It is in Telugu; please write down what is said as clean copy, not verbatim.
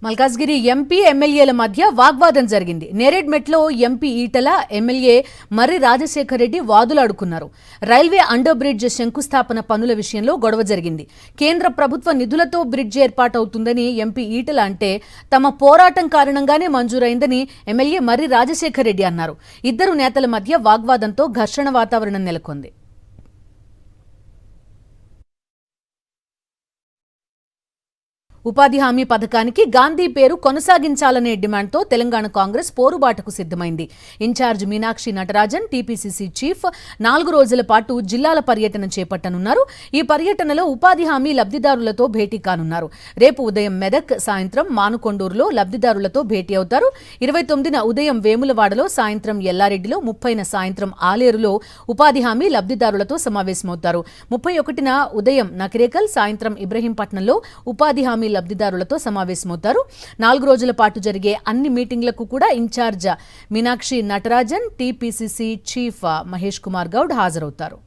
మల్కాజ్గిరి ఎంపీ ఎమ్మెల్యేల మధ్య వాగ్వాదం జరిగింది. నేరేడ్మెట్లో ఎంపీ ఈటల, ఎమ్మెల్యే మర్రి రాజశేఖర్ రెడ్డి వాదులాడుకున్నారు. రైల్వే అండర్ బ్రిడ్జ్ శంకుస్థాపన పనుల విషయంలో గొడవ జరిగింది. కేంద్ర ప్రభుత్వ నిధులతో బ్రిడ్జ్ ఏర్పాటవుతుందని ఎంపీ ఈటల అంటే తమ పోరాటం కారణంగానే మంజూరైందని ఎమ్మెల్యే మర్రి రాజశేఖర్ రెడ్డి అన్నారు. ఇద్దరు నేతల మధ్య వాగ్వాదంతో ఘర్షణ వాతావరణం నెలకొంది. ఉపాధి హామీ పథకానికి గాంధీ పేరు కొనసాగించాలనే డిమాండ్తో తెలంగాణ కాంగ్రెస్ పోరుబాటుకు సిద్ధమైంది. In charge Meenakshi Natarajan, TPCC chief 4 రోజుల పాటు జిల్లాల పర్యటన చేపట్టనున్నారు. ఈ పర్యటనలో ఉపాధి హామీ లబ్ధిదారులతో భేటీ కానున్నారు. రేపు ఉదయం మెదక్, సాయంత్రం మానుకొండూరులో లబ్ధిదారులతో భేటీ అవుతారు. 29న ఉదయం వేములవాడలో, సాయంత్రం ఎల్లారెడ్డిలో, 30న సాయంత్రం ఆలేరులో ఉపాధి హామీ లబ్ధిదారులతో సమావేశమవుతారు. 31న ఉదయం నకిరేకల్, సాయంత్రం ఇబ్రహీంపట్నంలో ఉపాధి హామీ లబ్ధిదారులతో సమావేశమవుతారు. 4 రోజుల పాటు జరిగే అన్ని మీటింగ్లకు కూడా in charge Meenakshi Natarajan, TPCC chief Mahesh Kumar Goud హాజరవుతారు.